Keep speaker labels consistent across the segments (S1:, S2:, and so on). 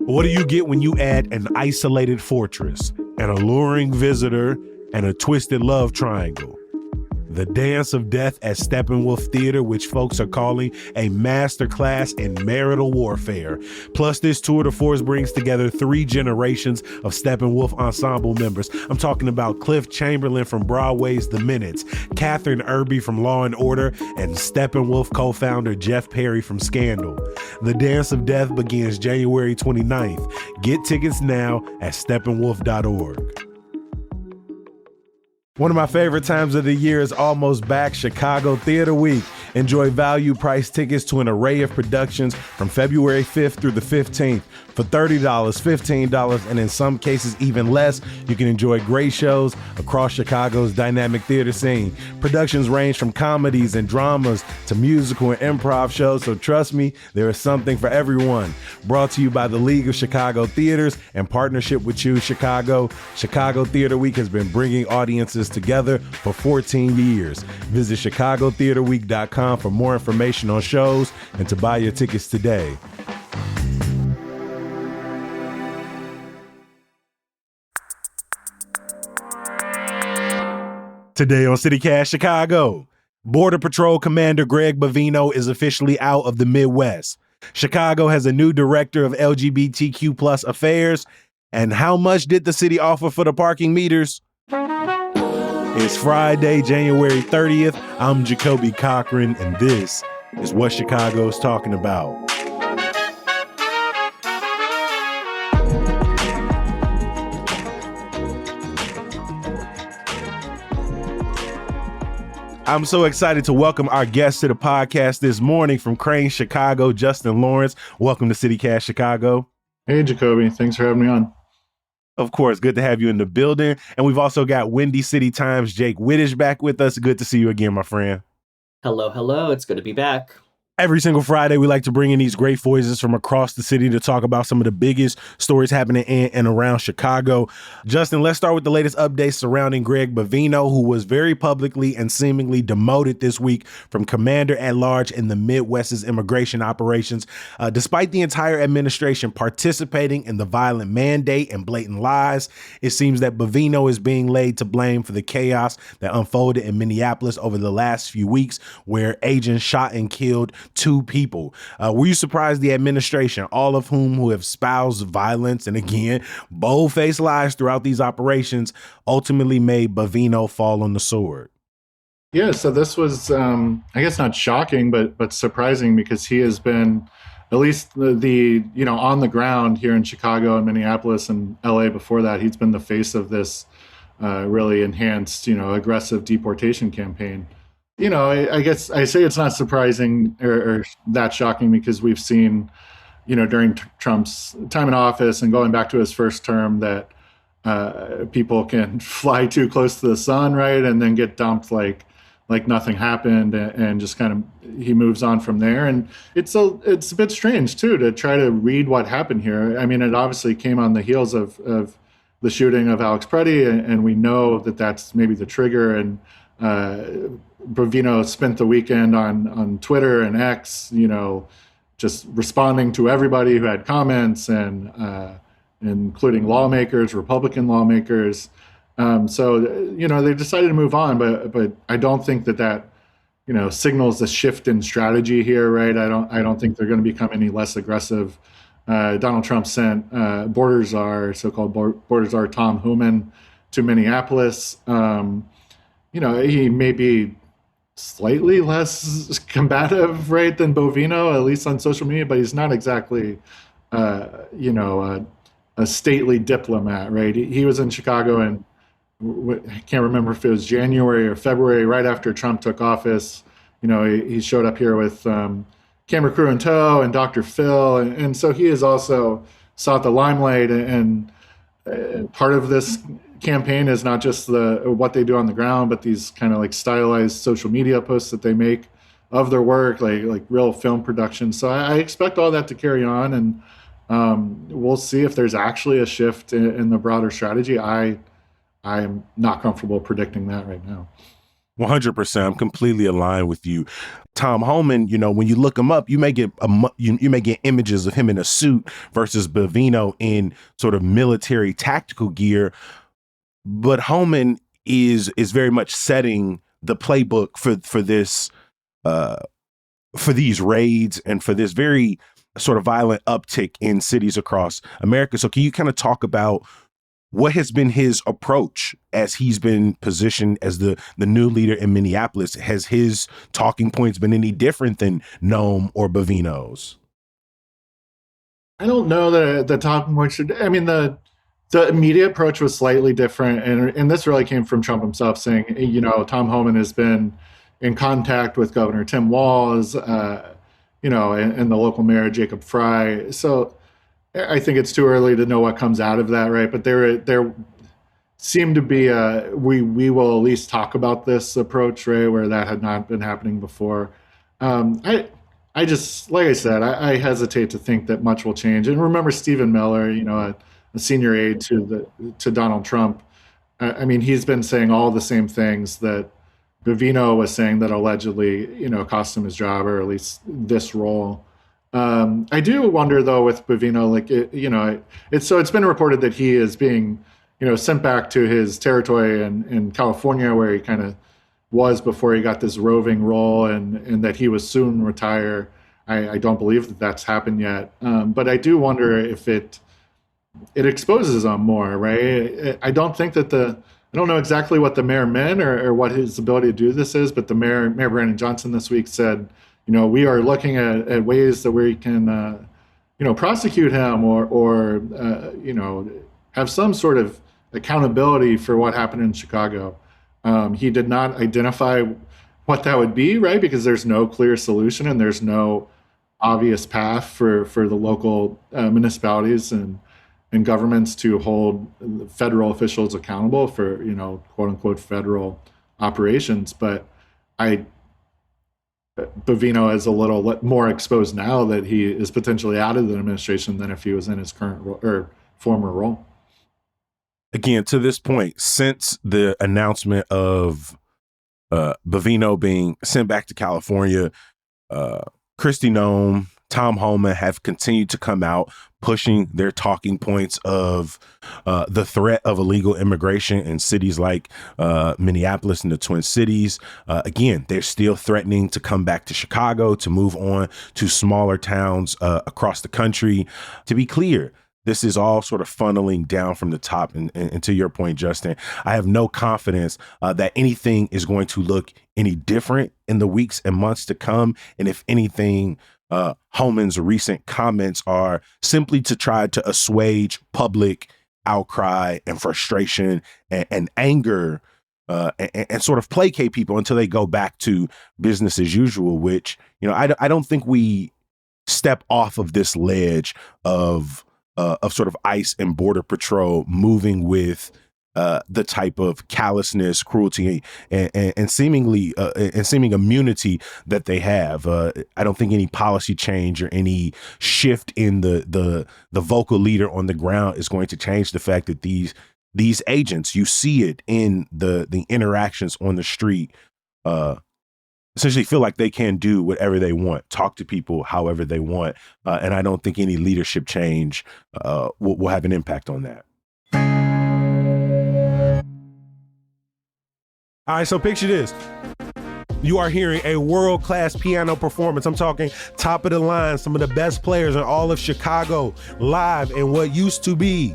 S1: What do you get when you add an isolated fortress, an alluring visitor, and a twisted love triangle? The Dance of Death at Steppenwolf Theater, which folks are calling a masterclass in marital warfare. Plus, this tour de force brings together 3 generations of Steppenwolf ensemble members. I'm talking about Cliff Chamberlain from Broadway's The Minutes, Catherine Irby from Law & Order, and Steppenwolf co-founder Jeff Perry from Scandal. The Dance of Death begins January 29th. Get tickets now at steppenwolf.org. One of my favorite times of the year is almost back, Chicago Theater Week. Enjoy value-priced tickets to an array of productions from February 5th through the 15th. For $30, $15, and in some cases even less, you can enjoy great shows across Chicago's dynamic theater scene. Productions range from comedies and dramas to musical and improv shows, so trust me, there is something for everyone. Brought to you by the League of Chicago Theaters in partnership with Choose Chicago, Chicago Theater Week has been bringing audiences together for 14 years. Visit chicagotheaterweek.com for more information on shows and to buy your tickets today. Today on CityCast Chicago, Border Patrol Commander Greg Bovino is officially out of the Midwest. Chicago has a new director of LGBTQ plus affairs. And how much did the city offer for the parking meters? It's Friday, January 30th. I'm Jacoby Cochran, and this is what Chicago's talking about. I'm so excited to welcome our guest to the podcast this morning from Crane, Chicago, Justin Lawrence. Welcome to CityCast Chicago.
S2: Hey, Jacoby. Thanks for having me on.
S1: Of course, good to have you in the building. And we've also got Windy City Times' Jake Whittish back with us. Good to see you again, my friend.
S3: Hello. It's good to be back.
S1: Every single Friday, we like to bring in these great voices from across the city to talk about some of the biggest stories happening in and around Chicago. Justin, let's start with the latest updates surrounding Greg Bovino, who was very publicly and seemingly demoted this week from commander-at-large in the Midwest's immigration operations. Despite the entire administration participating in the violent mandate and blatant lies, it seems that Bovino is being laid to blame for the chaos that unfolded in Minneapolis over the last few weeks, where agents shot and killed 2 people. Were you surprised the administration, all of who have espoused violence and again, bold-faced lies throughout these operations, ultimately made Bovino fall on the sword?
S2: Yeah, so this was, I guess not shocking, but surprising, because he has been, at least the on the ground here in Chicago and Minneapolis and LA before that, he's been the face of this really enhanced, aggressive deportation campaign. I guess I say it's not surprising or that shocking, because we've seen, during Trump's time in office and going back to his first term, that people can fly too close to the sun, right, and then get dumped like nothing happened, and just kind of he moves on from there. And it's a bit strange too to try to read what happened here. I mean, it obviously came on the heels of the shooting of Alex Preddy, and we know that that's maybe the trigger. And Bovino spent the weekend on Twitter and X, just responding to everybody who had comments, and including lawmakers, Republican lawmakers. So they decided to move on, but I don't think that signals a shift in strategy here, right? I don't think they're going to become any less aggressive. Donald Trump sent border czar, so-called border czar Tom Homan, to Minneapolis. He may be slightly less combative, right, than Bovino, at least on social media, but he's not exactly, a stately diplomat, right? He was in Chicago, and I can't remember if it was January or February, right after Trump took office. He showed up here with camera crew in tow and Dr. Phil, and so he has also sought the limelight. And part of this campaign is not just what they do on the ground, but these kind of like stylized social media posts that they make of their work, like real film production. So I expect all that to carry on, and we'll see if there's actually a shift in the broader strategy. I am not comfortable predicting that right now.
S1: 100%. I'm completely aligned with you. Tom Homan, when you look him up, you may get you may get images of him in a suit versus Bovino in sort of military tactical gear. But Homan is very much setting the playbook for this for these raids and for this very sort of violent uptick in cities across America. So can you kind of talk about what has been his approach as he's been positioned as the new leader in Minneapolis? Has his talking points been any different than Noam or Bovino's?
S2: I don't know that the talking points should. I mean, the immediate approach was slightly different, and this really came from Trump himself saying, Tom Homan has been in contact with Governor Tim Walz, and the local mayor Jacob Fry. So I think it's too early to know what comes out of that, right? But there seemed to be we will at least talk about this approach, right, where that had not been happening before. I just, like I said, I hesitate to think that much will change. And remember Stephen Miller, a senior aide to Donald Trump. I mean, he's been saying all the same things that Bovino was saying that allegedly, cost him his job, or at least this role. I do wonder, though, with Bovino, it's been reported that he is being, sent back to his territory in California, where he kind of was before he got this roving role, and that he would soon retire. I don't believe that that's happened yet, but I do wonder if it exposes him more, right? I don't think that I don't know exactly what the mayor meant or what his ability to do this is, but the Mayor Brandon Johnson this week said, we are looking at ways that we can, prosecute him or have some sort of accountability for what happened in Chicago. He did not identify what that would be, right? Because there's no clear solution and there's no obvious path for the local municipalities and governments to hold federal officials accountable for, quote unquote, federal operations. But Bovino is a little more exposed now that he is potentially out of the administration than if he was in his current or former role.
S1: Again, to this point, since the announcement of Bovino being sent back to California, Kristi Noem, Tom Homan have continued to come out pushing their talking points of the threat of illegal immigration in cities like Minneapolis and the Twin Cities. Again, they're still threatening to come back to Chicago, to move on to smaller towns across the country. To be clear, this is all sort of funneling down from the top. And to your point, Justin, I have no confidence that anything is going to look any different in the weeks and months to come. And if anything, Homan's recent comments are simply to try to assuage public outcry and frustration and anger and sort of placate people until they go back to business as usual, which, I don't think we step off of this ledge of sort of ICE and Border Patrol moving with the type of callousness, cruelty, and seeming immunity that they have. I don't think any policy change or any shift in the vocal leader on the ground is going to change the fact that these agents, you see it in the interactions on the street, essentially feel like they can do whatever they want, talk to people however they want. And I don't think any leadership change will have an impact on that. All right, so picture this. You are hearing a world-class piano performance. I'm talking top of the line, some of the best players in all of Chicago, live in what used to be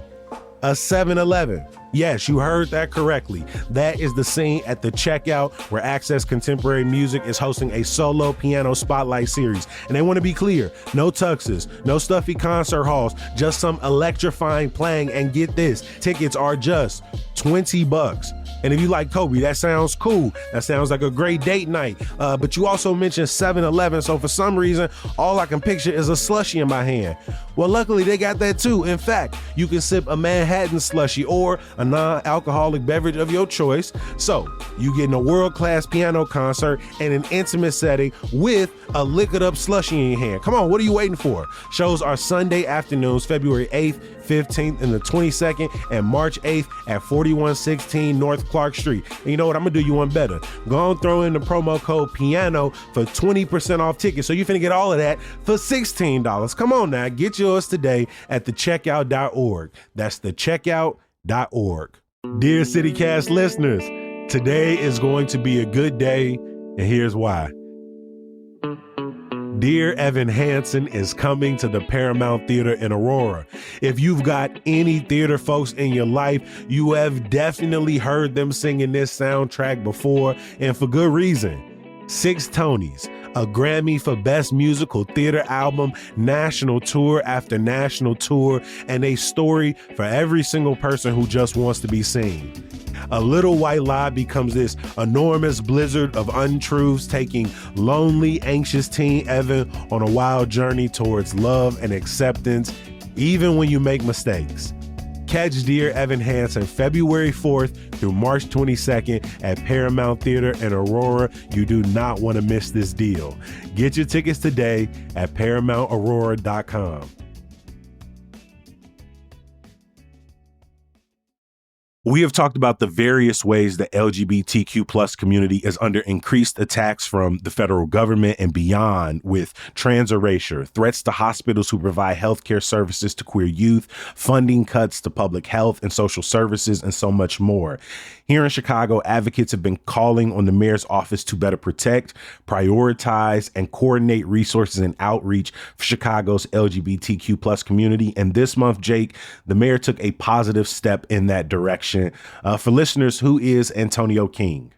S1: a 7-Eleven. Yes, you heard that correctly. That is the scene at the checkout where Access Contemporary Music is hosting a solo piano spotlight series. And they want to be clear, no tuxes, no stuffy concert halls, just some electrifying playing. And get this, tickets are just $20. And if you like Kobe, that sounds cool. That sounds like a great date night. But you also mentioned 7-Eleven, so for some reason, all I can picture is a slushie in my hand. Well, luckily they got that too. In fact, you can sip a Manhattan slushie or a non-alcoholic beverage of your choice. So you getting a world-class piano concert in an intimate setting with a liquored up slushie in your hand. Come on, what are you waiting for? Shows are Sunday afternoons, February 8th, 15th, and the 22nd, and March 8th at 4116 North Clark Street. And you know what? I'm going to do you one better. Go and throw in the promo code PIANO for 20% off tickets. So you're finna get all of that for $16. Come on now. Get yours today at thecheckout.org. That's thecheckout.org. Dear CityCast listeners, today is going to be a good day, and here's why. Dear Evan Hansen is coming to the Paramount Theater in Aurora. If you've got any theater folks in your life, you have definitely heard them singing this soundtrack before, and for good reason. 6 Tonys, a Grammy for Best Musical Theater Album, national tour after national tour, and a story for every single person who just wants to be seen. A Little White Lie becomes this enormous blizzard of untruths, taking lonely, anxious teen Evan on a wild journey towards love and acceptance, even when you make mistakes. Catch Dear Evan Hansen February 4th through March 22nd at Paramount Theater in Aurora. You do not want to miss this deal. Get your tickets today at ParamountAurora.com. We have talked about the various ways the LGBTQ plus community is under increased attacks from the federal government and beyond, with trans erasure, threats to hospitals who provide healthcare services to queer youth, funding cuts to public health and social services, and so much more. Here in Chicago, advocates have been calling on the mayor's office to better protect, prioritize, and coordinate resources and outreach for Chicago's LGBTQ plus community. And this month, Jake, the mayor took a positive step in that direction. For listeners, who is Antonio King?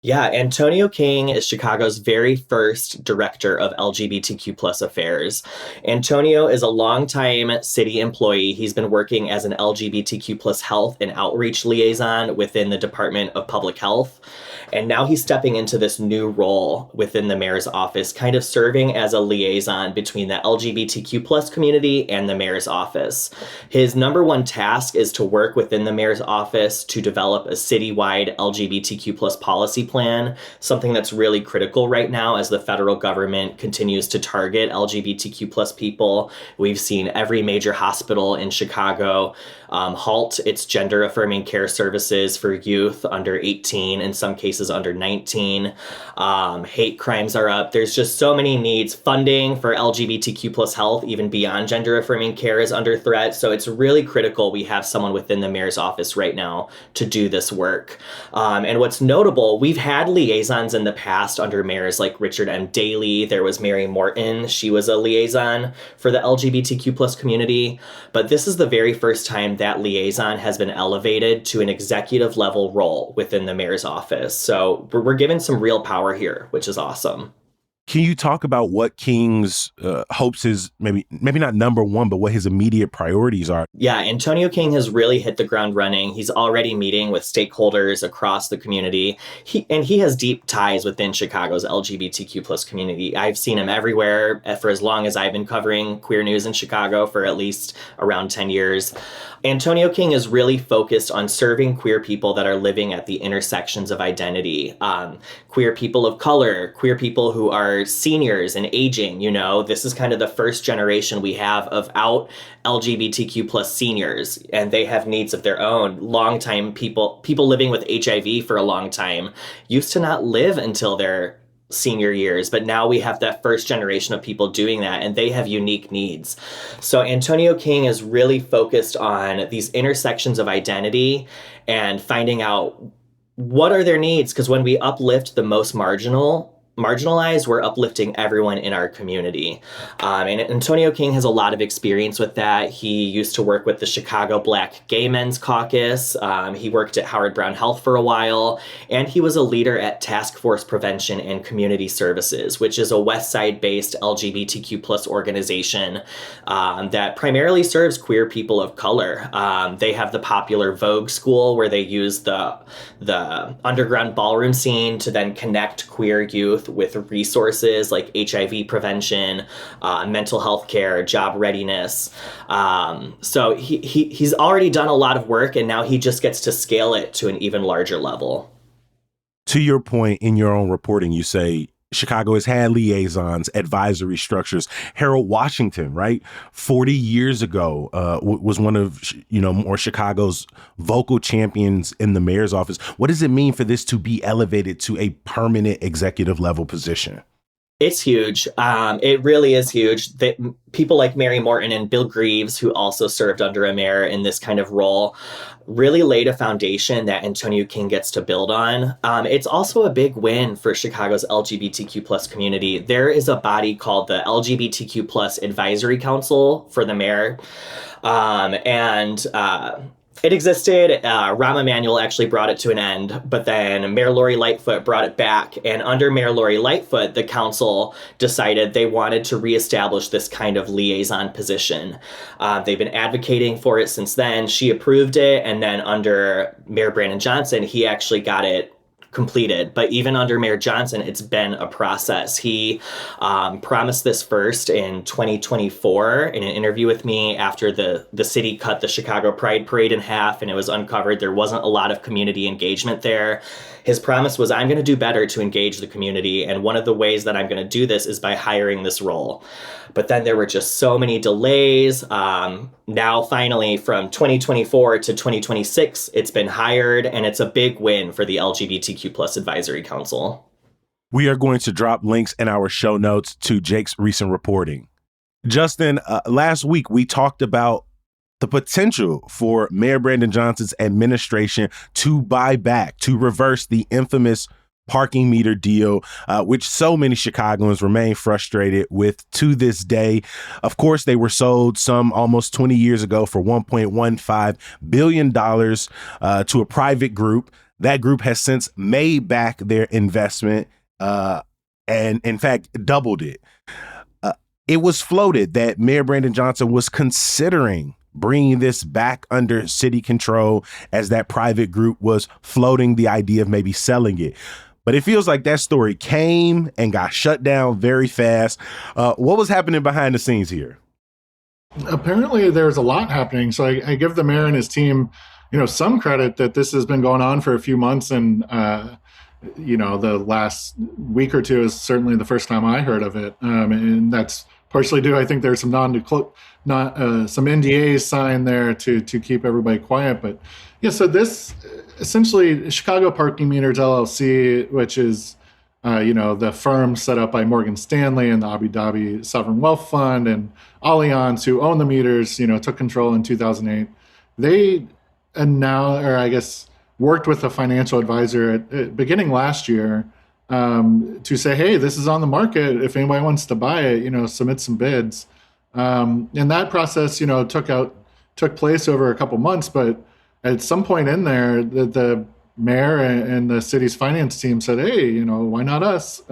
S3: Yeah, Antonio King is Chicago's very first director of LGBTQ plus affairs. Antonio is a longtime city employee. He's been working as an LGBTQ plus health and outreach liaison within the Department of Public Health. And now he's stepping into this new role within the mayor's office, kind of serving as a liaison between the LGBTQ plus community and the mayor's office. His number one task is to work within the mayor's office to develop a citywide LGBTQ plus policy plan, something that's really critical right now as the federal government continues to target LGBTQ plus people. We've seen every major hospital in Chicago halt its gender affirming care services for youth under 18, in some cases under 19. Hate crimes are up. There's just so many needs. Funding for LGBTQ plus health, even beyond gender affirming care, is under threat. So it's really critical we have someone within the mayor's office right now to do this work. And what's notable, we've had liaisons in the past under mayors like Richard M. Daley. There was Mary Morton. She was a liaison for the LGBTQ plus community. But this is the very first time that liaison has been elevated to an executive level role within the mayor's office. So we're given some real power here, which is awesome.
S1: Can you talk about what King's hopes is, maybe not number one, but what his immediate priorities are?
S3: Yeah, Antonio King has really hit the ground running. He's already meeting with stakeholders across the community. He has deep ties within Chicago's LGBTQ plus community. I've seen him everywhere for as long as I've been covering queer news in Chicago, for at least around 10 years. Antonio King is really focused on serving queer people that are living at the intersections of identity. Queer people of color, queer people who are seniors and aging. This is kind of the first generation we have of out LGBTQ plus seniors, and they have needs of their own. Longtime people living with HIV for a long time used to not live until their senior years, but now we have that first generation of people doing that, and they have unique needs. So Antonio King is really focused on these intersections of identity and finding out what are their needs, because when we uplift the most marginalized, we're uplifting everyone in our community. And Antonio King has a lot of experience with that. He used to work with the Chicago Black Gay Men's Caucus. He worked at Howard Brown Health for a while, and he was a leader at Task Force Prevention and Community Services, which is a West Side-based LGBTQ plus organization that primarily serves queer people of color. They have the popular Vogue School, where they use the underground ballroom scene to then connect queer youth with resources like HIV prevention, mental health care, job readiness. So he's already done a lot of work, and now he just gets to scale it to an even larger level.
S1: To your point, in your own reporting, you say Chicago has had liaisons, advisory structures. Harold Washington, right, 40 years ago, was one of more Chicago's vocal champions in the mayor's office. What does it mean for this to be elevated to a permanent executive level position?
S3: It's huge. It really is huge. That people like Mary Morton and Bill Greaves, who also served under a mayor in this kind of role, really laid a foundation that Antonio King gets to build on. It's also a big win for Chicago's LGBTQ plus community. There is a body called the LGBTQ plus Advisory Council for the mayor. And it existed. Rahm Emanuel actually brought it to an end, but then Mayor Lori Lightfoot brought it back. And under Mayor Lori Lightfoot, the council decided they wanted to reestablish this kind of liaison position. They've been advocating for it since then. She approved it. And then under Mayor Brandon Johnson, he actually got it completed. But even under Mayor Johnson, it's been a process. He promised this first in 2024 in an interview with me after the city cut the Chicago Pride Parade in half and it was uncovered there wasn't a lot of community engagement there. His promise was, I'm going to do better to engage the community. And one of the ways that I'm going to do this is by hiring this role. But then there were just so many delays. Now, finally, from 2024 to 2026, it's been hired, and it's a big win for the LGBTQ plus Advisory Council.
S1: We are going to drop links in our show notes to Jake's recent reporting. Justin, last week we talked about the potential for Mayor Brandon Johnson's administration to reverse the infamous parking meter deal, which so many Chicagoans remain frustrated with to this day. Of course, they were sold some almost 20 years ago for $1.15 billion to a private group. That group has since made back their investment and, in fact, doubled it. It was floated that Mayor Brandon Johnson was considering bringing this back under city control as that private group was floating the idea of maybe selling it. But it feels like that story came and got shut down very fast. What was happening behind the scenes here?
S2: Apparently, there's a lot happening. So I give the mayor and his team, some credit that this has been going on for a few months. And, the last week or two is certainly the first time I heard of it. And that's partially due, I think there's some some NDAs signed there to keep everybody quiet. But yeah, so this essentially Chicago Parking Meters LLC, which is the firm set up by Morgan Stanley and the Abu Dhabi Sovereign Wealth Fund and Allianz, who own the meters, took control in 2008. They worked with a financial advisor at beginning last year to say, hey, this is on the market. If anybody wants to buy it, submit some bids. And that process, took place over a couple months. But at some point in there, the mayor and the city's finance team said, hey, why not us?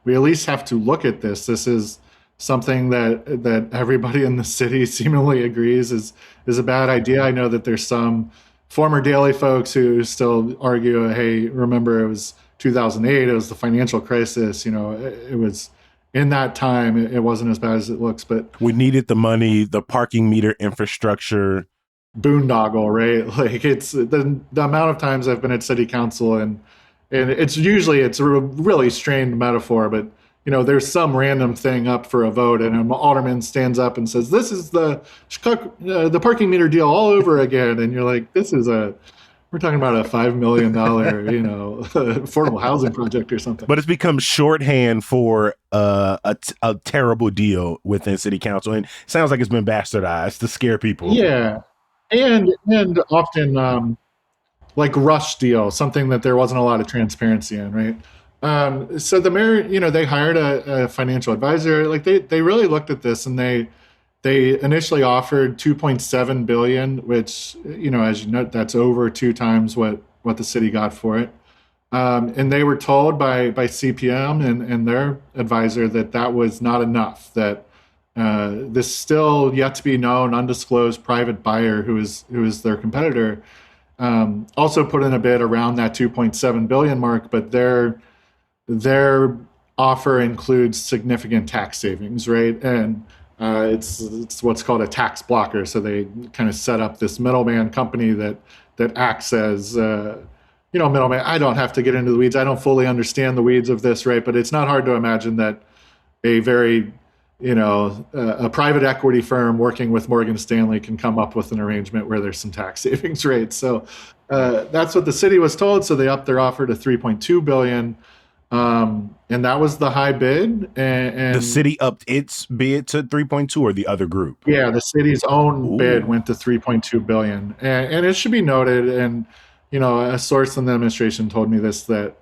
S2: We at least have to look at this. This is something that everybody in the city seemingly agrees is a bad idea. I know that there's some former Daily folks who still argue, hey, remember it was 2008, it was the financial crisis. It was in that time, it wasn't as bad as it looks. But
S1: we needed the money, the parking meter infrastructure.
S2: Boondoggle, right? Like it's the amount of times I've been at city council and it's a really strained metaphor, but there's some random thing up for a vote and an alderman stands up and says, this is the Chicago, the parking meter deal all over again. And you're like, we're talking about a $5 million, affordable housing project or something.
S1: But it's become shorthand for a terrible deal within city council. And it sounds like it's been bastardized to scare people.
S2: Yeah. And often like rush deal, something that there wasn't a lot of transparency in, right? So the mayor, they hired a financial advisor. Like they really looked at this and they initially offered $2.7 billion, which, as you know, that's over 2 times what the city got for it. And they were told by CPM and their advisor that was not enough, that this still yet to be known undisclosed private buyer who is their competitor also put in a bid around that 2.7 billion mark, but their offer includes significant tax savings, right? And it's what's called a tax blocker. So they kind of set up this middleman company that acts as middleman. I don't have to get into the weeds. I don't fully understand the weeds of this, right? But it's not hard to imagine that a very, a private equity firm working with Morgan Stanley can come up with an arrangement where there's some tax savings rates. So that's what the city was told. So they upped their offer to $3.2 billion. And that was the high bid. And
S1: the city upped its bid to 3.2, or the other group?
S2: Yeah, the city's own
S1: Ooh.
S2: bid went to $3.2 billion. And it should be noted, and, a source in the administration told me this, that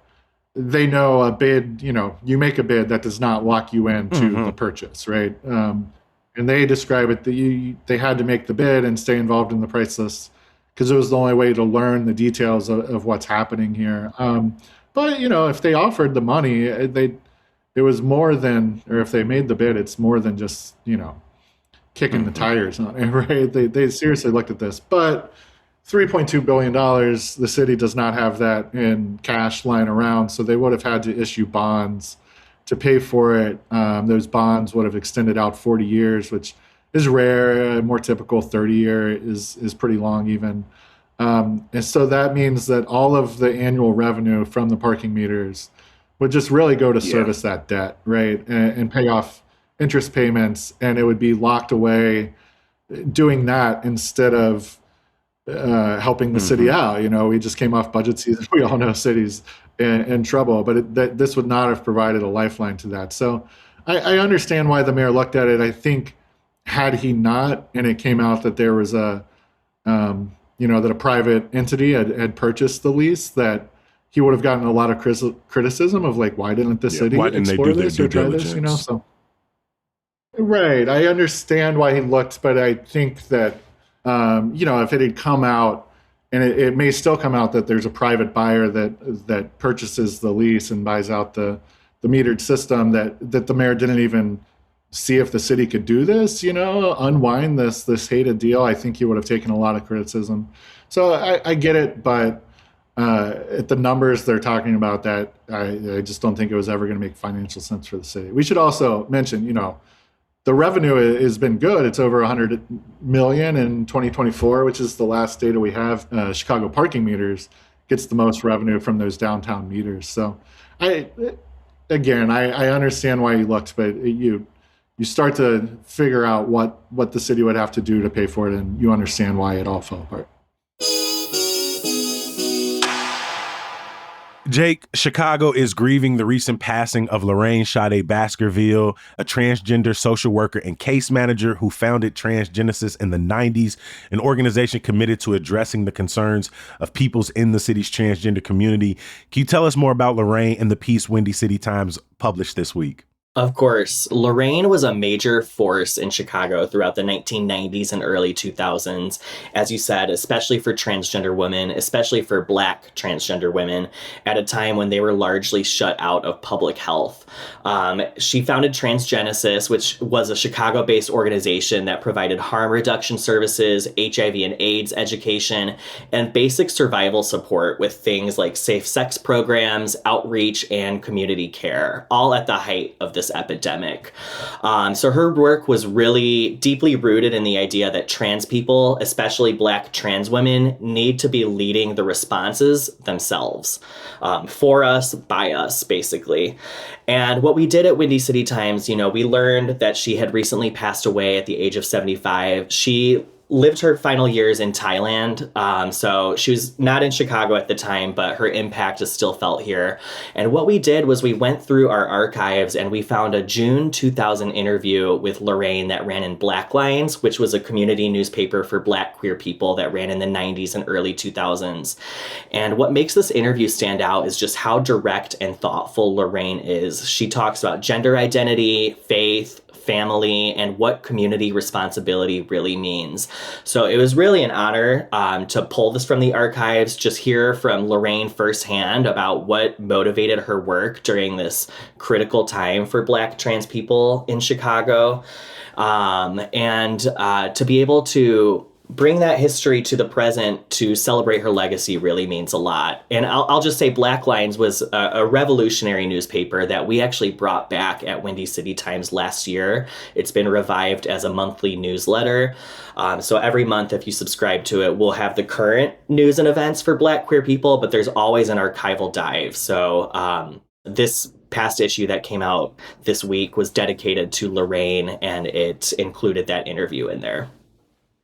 S2: they know a bid, you make a bid that does not lock you into the purchase, right? And they describe it that they had to make the bid and stay involved in the price list because it was the only way to learn the details of what's happening here. But, if they offered the money, it was more than, or if they made the bid, it's more than just, kicking the tires on it, right? They seriously looked at this. But $3.2 billion, the city does not have that in cash lying around, so they would have had to issue bonds to pay for it. Those bonds would have extended out 40 years, which is rare. More typical 30-year is pretty long even. And so that means that all of the annual revenue from the parking meters would just really go to service that debt, right? And pay off interest payments, and it would be locked away doing that instead of helping the city out. We just came off budget season. We all know cities in trouble, but this would not have provided a lifeline to that. So I understand why the mayor looked at it. I think had he not, and it came out that there was that a private entity had purchased the lease, that he would have gotten a lot of criticism of like, why didn't the city explore this or try this? So right, I understand why he looked, but I think that if it had come out, and it may still come out that there's a private buyer that purchases the lease and buys out the metered system, that the mayor didn't even see if the city could do this, unwind this hated deal, I think he would have taken a lot of criticism. So I get it, but at the numbers they're talking about, that I just don't think it was ever going to make financial sense for the city. We should also mention, the revenue has been good. It's over $100 million in 2024, which is the last data we have. Chicago parking meters gets the most revenue from those downtown meters. So I understand why you looked, but you start to figure out what the city would have to do to pay for it, and you understand why it all fell apart.
S1: Jake, Chicago is grieving the recent passing of Lorraine Sade Baskerville, a transgender social worker and case manager who founded Transgenesis in the 90s, an organization committed to addressing the concerns of peoples in the city's transgender community. Can you tell us more about Lorraine and the piece Windy City Times published this week?
S3: Of course, Lorraine was a major force in Chicago throughout the 1990s and early 2000s, as you said, especially for transgender women, especially for Black transgender women, at a time when they were largely shut out of public health. She founded Transgenesis, which was a Chicago-based organization that provided harm reduction services, HIV and AIDS education, and basic survival support with things like safe sex programs, outreach, and community care, all at the height of this epidemic. So her work was really deeply rooted in the idea that trans people, especially Black trans women, need to be leading the responses themselves, for us, by us, basically. And what we did at Windy City Times, we learned that she had recently passed away at the age of 75. She lived her final years in Thailand. So she was not in Chicago at the time, but her impact is still felt here. And what we did was we went through our archives and we found a June 2000 interview with Lorraine that ran in Black Lines, which was a community newspaper for Black queer people that ran in the 90s and early 2000s. And what makes this interview stand out is just how direct and thoughtful Lorraine is. She talks about gender identity, faith, family, and what community responsibility really means. So it was really an honor to pull this from the archives, just hear from Lorraine firsthand about what motivated her work during this critical time for Black trans people in Chicago. And to be able to bring that history to the present to celebrate her legacy really means a lot. And I'll just say Black Lines was a revolutionary newspaper that we actually brought back at Windy City Times last year. It's been revived as a monthly newsletter. So every month, if you subscribe to it, we'll have the current news and events for Black queer people, but there's always an archival dive. So this past issue that came out this week was dedicated to Lorraine, and it included that interview in there.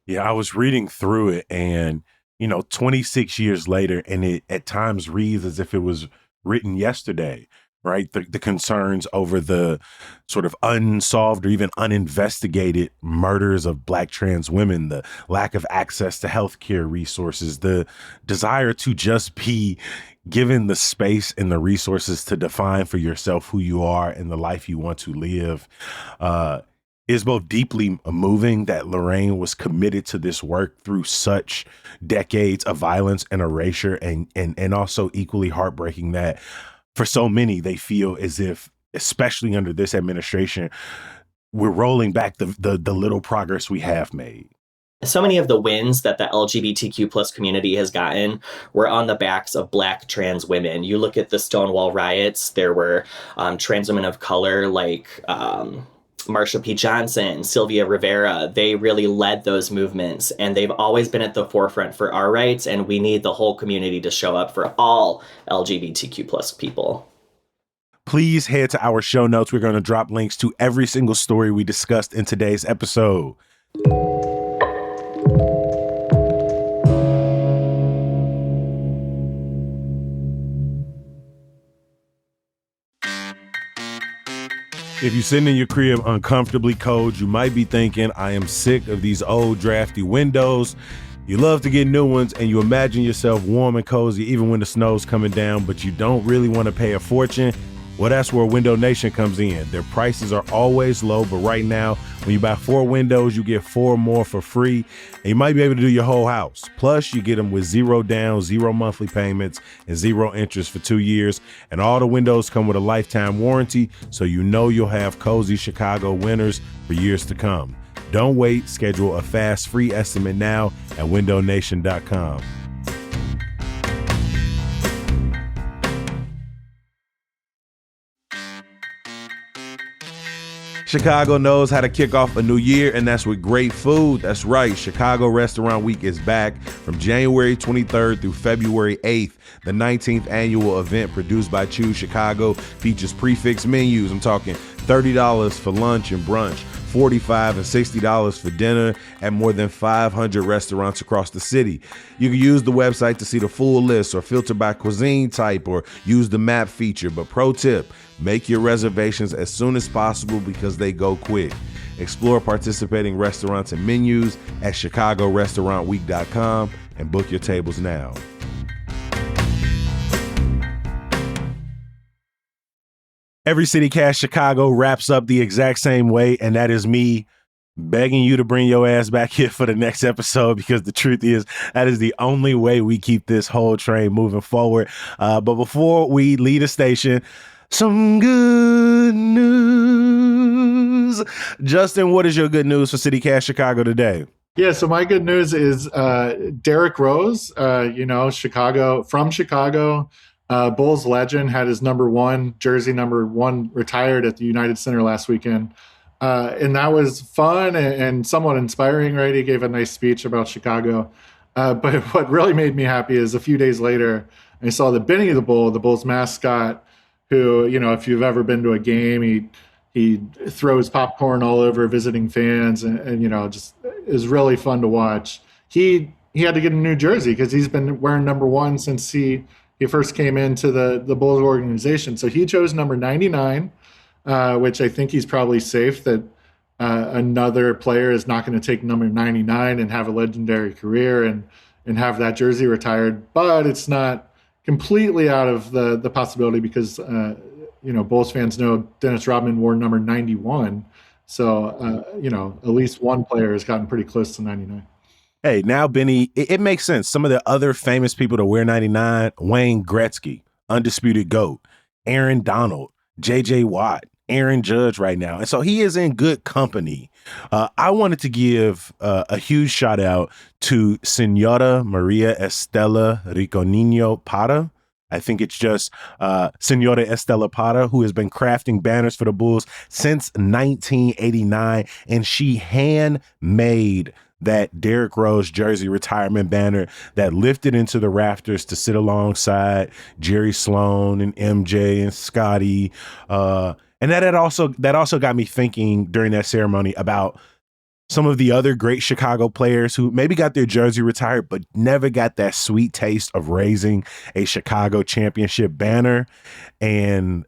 S1: Yeah, I was reading through it and, 26 years later, and it at times reads as if it was written yesterday, right? The concerns over the sort of unsolved or even uninvestigated murders of Black trans women, the lack of access to healthcare resources, the desire to just be given the space and the resources to define for yourself who you are and the life you want to live. Is both deeply moving that Lorraine was committed to this work through such decades of violence and erasure, and also equally heartbreaking that for so many, they feel as if, especially under this administration, we're rolling back the little progress we have made.
S3: So many of the wins that the LGBTQ plus community has gotten were on the backs of Black trans women. You look at the Stonewall riots, there were trans women of color like Marsha P. Johnson, Sylvia Rivera. They really led those movements, and they've always been at the forefront for our rights, and we need the whole community to show up for all LGBTQ plus people.
S1: Please head to our show notes. We're going to drop links to every single story we discussed in today's episode. If you're sitting in your crib uncomfortably cold, you might be thinking, I am sick of these old drafty windows. You love to get new ones, and you imagine yourself warm and cozy even when the snow's coming down, but you don't really want to pay a fortune. Well, that's where Window Nation comes in. Their prices are always low, but right now, when you buy 4 windows, you get 4 more for free, and you might be able to do your whole house. Plus, you get them with 0 down, 0 monthly payments, and 0 interest for 2 years. And all the windows come with a lifetime warranty, so you know you'll have cozy Chicago winters for years to come. Don't wait. Schedule a fast free estimate now at windownation.com. Chicago knows how to kick off a new year, and that's with great food. That's right. Chicago Restaurant Week is back from January 23rd through February 8th. The 19th annual event produced by Choose Chicago features prefix menus. I'm talking $30 for lunch and brunch, $45 and $60 for dinner at more than 500 restaurants across the city. You can use the website to see the full list or filter by cuisine type or use the map feature. But pro tip, make your reservations as soon as possible because they go quick. Explore participating restaurants and menus at chicagorestaurantweek.com and book your tables now. Every CityCast Chicago wraps up the exact same way, and that is me begging you to bring your ass back here for the next episode, because the truth is that is the only way we keep this whole train moving forward. But before we leave the station, some good news. Justin, what is your good news for CityCast Chicago today?
S2: Yeah, so my good news is Derrick Rose, Chicago, from Chicago. Bulls legend, had his jersey number 1 retired at the United Center last weekend. And that was fun and somewhat inspiring, right? He gave a nice speech about Chicago. But what really made me happy is a few days later, I saw that Benny the Bull, the Bulls mascot, who, if you've ever been to a game, he throws popcorn all over visiting fans and just is really fun to watch. He had to get a new jersey because he's been wearing number 1 since he first came into the Bulls organization. So he chose number 99, which I think he's probably safe that another player is not going to take number 99 and have a legendary career and have that jersey retired. But it's not completely out of the possibility because, Bulls fans know Dennis Rodman wore number 91. So, at least one player has gotten pretty close to 99.
S1: Hey, now, Benny, it makes sense. Some of the other famous people to wear 99, Wayne Gretzky, undisputed GOAT, Aaron Donald, J.J. Watt, Aaron Judge right now. And so he is in good company. I wanted to give a huge shout out to Senora Maria Estela Riconino Para. I think it's just Senora Estela Para, who has been crafting banners for the Bulls since 1989. And she handmade that Derrick Rose jersey retirement banner that lifted into the rafters to sit alongside Jerry Sloan and MJ and Scotty. And that also got me thinking during that ceremony about some of the other great Chicago players who maybe got their jersey retired, but never got that sweet taste of raising a Chicago championship banner. And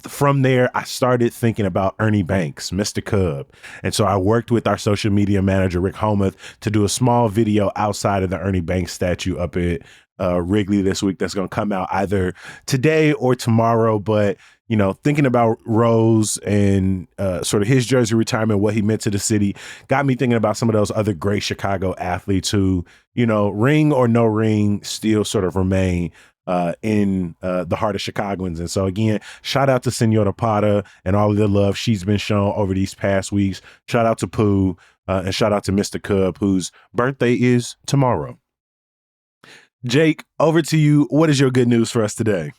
S1: from there, I started thinking about Ernie Banks, Mr. Cub. And so I worked with our social media manager, Rick Homuth, to do a small video outside of the Ernie Banks statue up at Wrigley this week that's going to come out either today or tomorrow. But you know, thinking about Rose and sort of his jersey retirement, what he meant to the city, got me thinking about some of those other great Chicago athletes who, you know, ring or no ring, still sort of remain in the heart of Chicagoans. And so, again, shout out to Senora Pata and all of the love she's been shown over these past weeks. Shout out to Pooh and shout out to Mr. Cub, whose birthday is tomorrow. Jake, over to you. What is your good news for us today?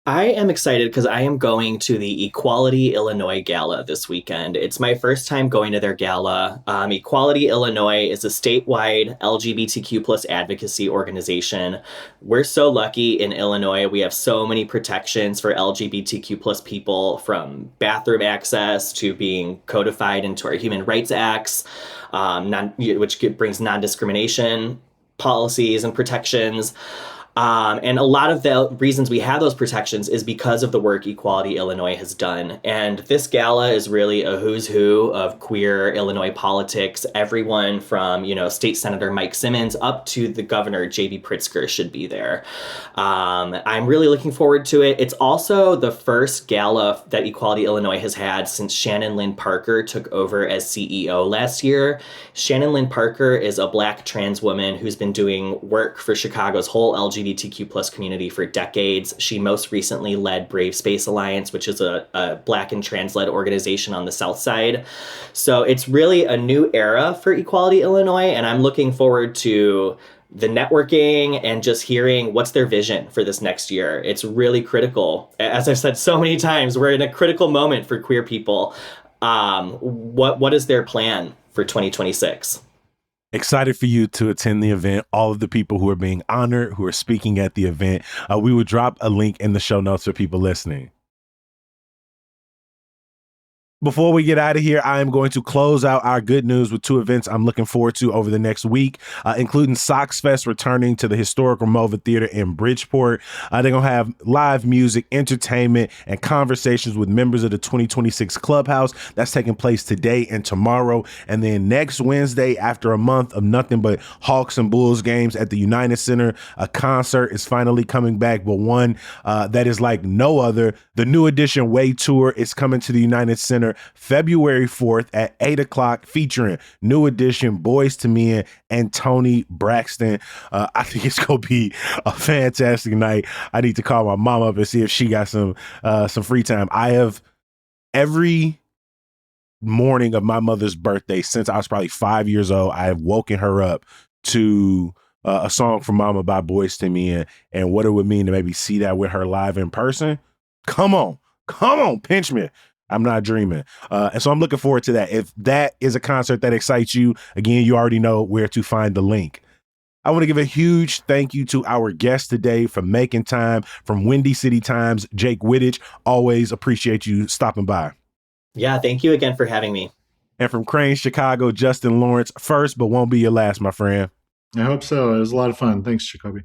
S3: I am excited because I am going to the Equality Illinois Gala this weekend. It's my first time going to their gala. Equality Illinois is a statewide LGBTQ plus advocacy organization. We're so lucky in Illinois. We have so many protections for LGBTQ plus people, from bathroom access to being codified into our human rights acts, which brings non-discrimination policies and protections. And a lot of the reasons we have those protections is because of the work Equality Illinois has done. And this gala is really a who's who of queer Illinois politics. Everyone from, you know, State Senator Mike Simmons up to the governor, J.B. Pritzker, should be there. I'm really looking forward to it. It's also the first gala that Equality Illinois has had since Shannon Lynn Parker took over as CEO last year. Shannon Lynn Parker is a Black trans woman who's been doing work for Chicago's whole LGBTQ plus community for decades. She most recently led Brave Space Alliance, which is a Black and trans-led organization on the South Side. So it's really a new era for Equality Illinois, and I'm looking forward to the networking and just hearing what's their vision for this next year. It's really critical. As I've said so many times, we're in a critical moment for queer people. What is their plan for 2026?
S1: Excited for you to attend the event. All of the people who are being honored, who are speaking at the event. We will drop a link in the show notes for people listening. Before we get out of here, I am going to close out our good news with two events I'm looking forward to over the next week, including Sox Fest returning to the historic Ramova Theater in Bridgeport. They're going to have live music, entertainment, and conversations with members of the 2026 Clubhouse. That's taking place today and tomorrow. And then next Wednesday, after a month of nothing but Hawks and Bulls games at the United Center, a concert is finally coming back, but one that is like no other. The New Edition Way Tour is coming to the United Center February 4th at 8 o'clock, featuring New Edition, Boys to Men, and Tony Braxton. I think it's going to be a fantastic night. I need to call my mom up and see if she got some free time. I have every morning of my mother's birthday since I was probably 5 years old, I have woken her up to a song from Mama by Boys to Men, and what it would mean to maybe see that with her live in person. Come on, pinch me. I'm not dreaming. And so I'm looking forward to that. If that is a concert that excites you, again, you already know where to find the link. I want to give a huge thank you to our guest today for making time, from Windy City Times, Jake Wittich. Always appreciate you stopping by.
S3: Yeah, thank you again for having me.
S1: And from Crane, Chicago, Justin Lawrence, first but won't be your last, my friend.
S2: I hope so. It was a lot of fun. Thanks, Jacoby.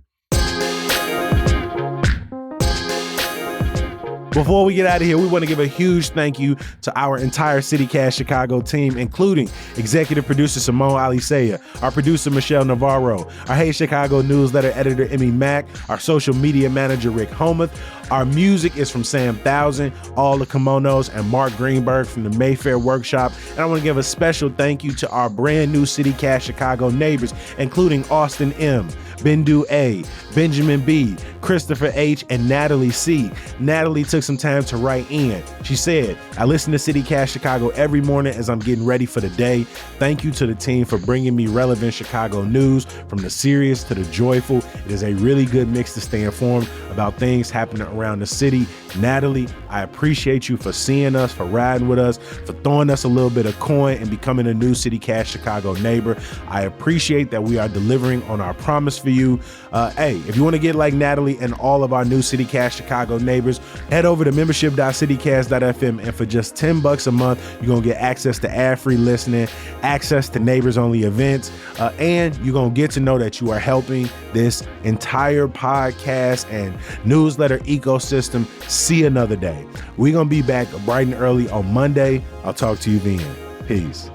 S1: Before we get out of here, we want to give a huge thank you to our entire CityCast Chicago team, including executive producer Simone Alisea, our producer Michelle Navarro, our Hey Chicago newsletter editor Emmy Mack, our social media manager Rick Homuth. Our music is from Sam Thousand, All the Kimonos, and Mark Greenberg from the Mayfair Workshop. And I want to give a special thank you to our brand new CityCast Chicago neighbors, including Austin M., Bindu A, Benjamin B, Christopher H, and Natalie C. Natalie took some time to write in. She said, I listen to CityCast Chicago every morning as I'm getting ready for the day. Thank you to the team for bringing me relevant Chicago news from the serious to the joyful. It is a really good mix to stay informed about things happening around the city. Natalie, I appreciate you for seeing us, for riding with us, for throwing us a little bit of coin and becoming a new CityCast Chicago neighbor. I appreciate that we are delivering on our promise for you. Hey, if you want to get like Natalie and all of our new CityCast Chicago neighbors, head over to membership.citycast.fm, and for just $10 a month, you're going to get access to ad-free listening, access to neighbors-only events, and you're going to get to know that you are helping this entire podcast and newsletter ecosystem see another day. We're going to be back bright and early on Monday. I'll talk to you then. Peace.